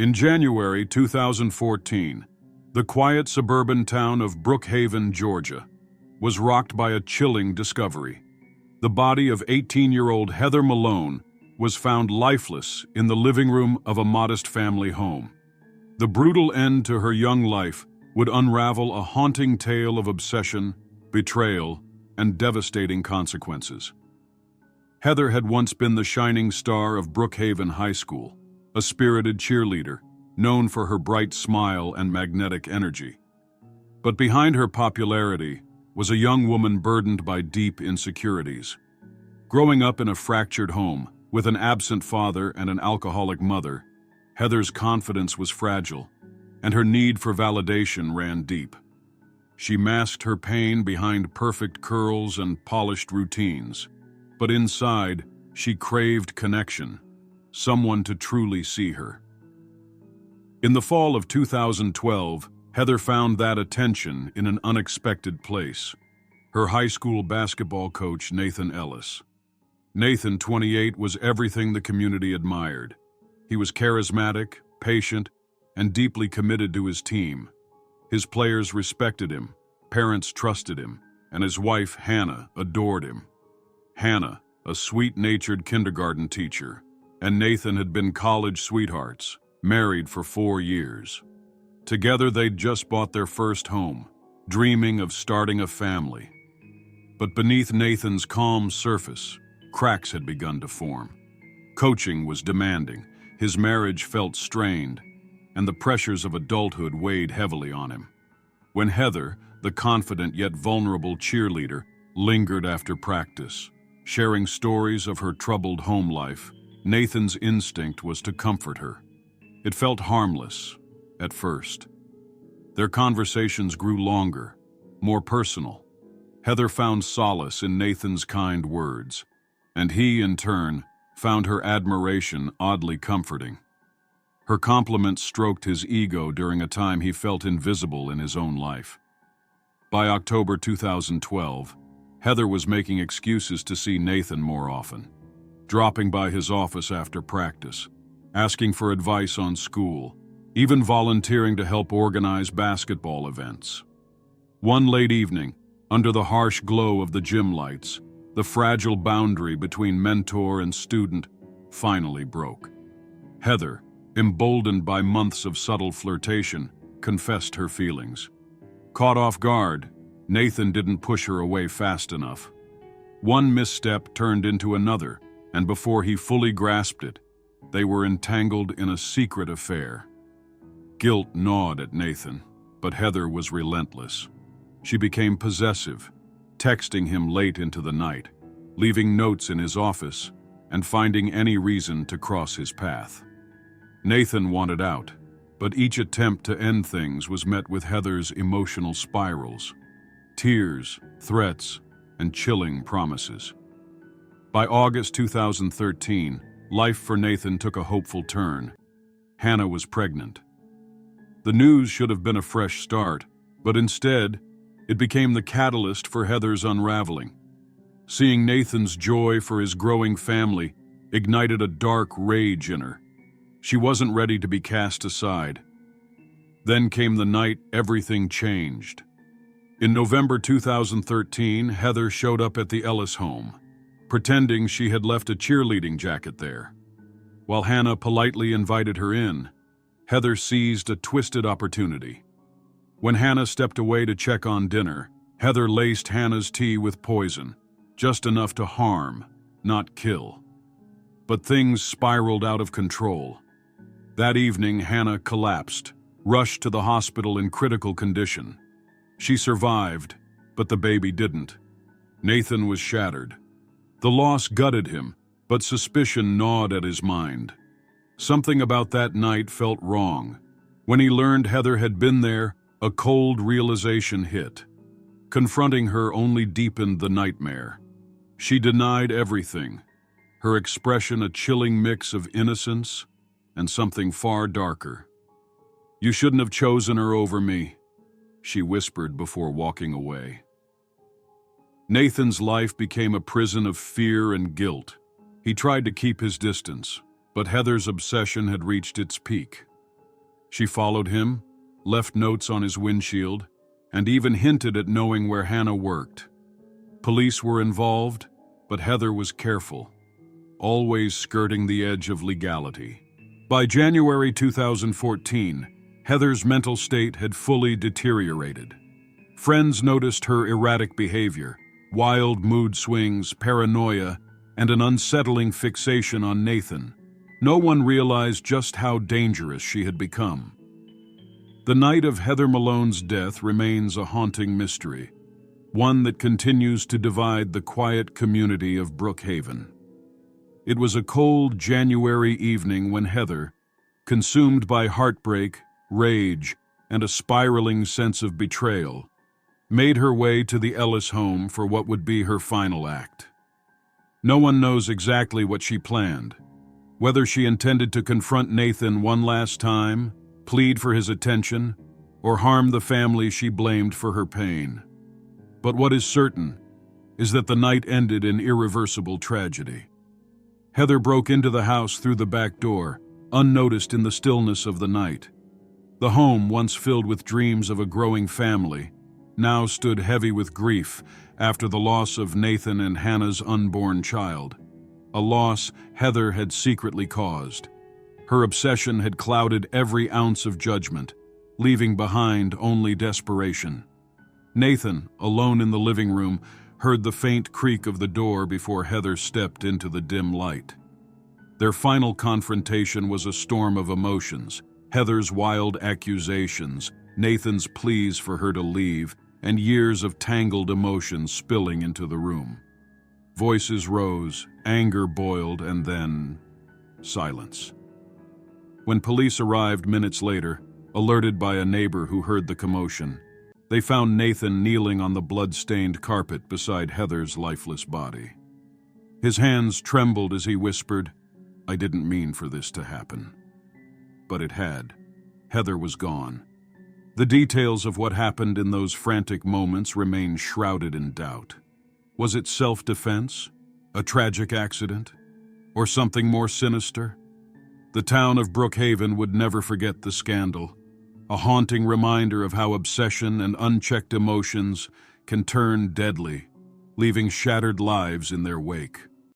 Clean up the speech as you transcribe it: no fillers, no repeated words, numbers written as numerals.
In January 2014, the quiet suburban town of Brook Haven, Georgia, was rocked by a chilling discovery. The body of 18-year-old Heather Malone was found lifeless in the living room of a modest family home. The brutal end to her young life would unravel a haunting tale of obsession, betrayal, and devastating consequences. Heather had once been the shining star of Brook Haven High School, a spirited cheerleader, known for her bright smile and magnetic energy. But behind her popularity was a young woman burdened by deep insecurities. Growing up in a fractured home, with an absent father and an alcoholic mother, Heather's confidence was fragile, and her need for validation ran deep. She masked her pain behind perfect curls and polished routines, but inside, she craved connection, someone to truly see her. In the fall of 2012, Heather found that attention in an unexpected place: her high school basketball coach, Nathan Ellis. Nathan, 28, was everything the community admired. He was charismatic, patient, and deeply committed to his team. His players respected him, parents trusted him, and his wife, Hannah, adored him. Hannah, a sweet-natured kindergarten teacher, and Nathan had been college sweethearts, married for 4 years. Together they'd just bought their first home, dreaming of starting a family. But beneath Nathan's calm surface, cracks had begun to form. Coaching was demanding, his marriage felt strained, and the pressures of adulthood weighed heavily on him. When Heather, the confident yet vulnerable cheerleader, lingered after practice, sharing stories of her troubled home life, Nathan's instinct was to comfort her. It felt harmless, at first. Their conversations grew longer, more personal. Heather found solace in Nathan's kind words, and he, in turn, found her admiration oddly comforting. Her compliments stroked his ego during a time he felt invisible in his own life. By October 2012, Heather was making excuses to see Nathan more often, dropping by his office after practice, asking for advice on school, even volunteering to help organize basketball events. One late evening, under the harsh glow of the gym lights, the fragile boundary between mentor and student finally broke. Heather, emboldened by months of subtle flirtation, confessed her feelings. Caught off guard, Nathan didn't push her away fast enough. One misstep turned into another, and before he fully grasped it, they were entangled in a secret affair. Guilt gnawed at Nathan, but Heather was relentless. She became possessive, texting him late into the night, leaving notes in his office, and finding any reason to cross his path. Nathan wanted out, but each attempt to end things was met with Heather's emotional spirals, tears, threats, and chilling promises. By August 2013, life for Nathan took a hopeful turn. Hannah was pregnant. The news should have been a fresh start, but instead, it became the catalyst for Heather's unraveling. Seeing Nathan's joy for his growing family ignited a dark rage in her. She wasn't ready to be cast aside. Then came the night everything changed. In November 2013, Heather showed up at the Ellis home, pretending she had left a cheerleading jacket there. While Hannah politely invited her in, Heather seized a twisted opportunity. When Hannah stepped away to check on dinner, Heather laced Hannah's tea with poison, just enough to harm, not kill. But things spiraled out of control. That evening, Hannah collapsed, rushed to the hospital in critical condition. She survived, but the baby didn't. Nathan was shattered. The loss gutted him, but suspicion gnawed at his mind. Something about that night felt wrong. When he learned Heather had been there, a cold realization hit. Confronting her only deepened the nightmare. She denied everything, her expression a chilling mix of innocence and something far darker. "You shouldn't have chosen her over me," she whispered before walking away. Nathan's life became a prison of fear and guilt. He tried to keep his distance, but Heather's obsession had reached its peak. She followed him, left notes on his windshield, and even hinted at knowing where Hannah worked. Police were involved, but Heather was careful, always skirting the edge of legality. By January 2014, Heather's mental state had fully deteriorated. Friends noticed her erratic behavior, wild mood swings, paranoia, and an unsettling fixation on Nathan. No one realized just how dangerous she had become. The night of Heather Malone's death remains a haunting mystery, one that continues to divide the quiet community of Brook Haven. It was a cold January evening when Heather, consumed by heartbreak, rage, and a spiraling sense of betrayal, made her way to the Ellis home for what would be her final act. No one knows exactly what she planned, whether she intended to confront Nathan one last time, plead for his attention, or harm the family she blamed for her pain. But what is certain is that the night ended in irreversible tragedy. Heather broke into the house through the back door, unnoticed in the stillness of the night. The home, once filled with dreams of a growing family, now stood heavy with grief after the loss of Nathan and Hannah's unborn child, a loss Heather had secretly caused. Her obsession had clouded every ounce of judgment, leaving behind only desperation. Nathan, alone in the living room, heard the faint creak of the door before Heather stepped into the dim light. Their final confrontation was a storm of emotions, Heather's wild accusations, Nathan's pleas for her to leave, and years of tangled emotions spilling into the room. Voices rose, anger boiled, and then silence. When police arrived minutes later, alerted by a neighbor who heard the commotion, they found Nathan kneeling on the blood-stained carpet beside Heather's lifeless body. His hands trembled as he whispered, "I didn't mean for this to happen." But it had. Heather was gone. The details of what happened in those frantic moments remain shrouded in doubt. Was it self-defense? A tragic accident? Or something more sinister? The town of Brook Haven would never forget the scandal, a haunting reminder of how obsession and unchecked emotions can turn deadly, leaving shattered lives in their wake.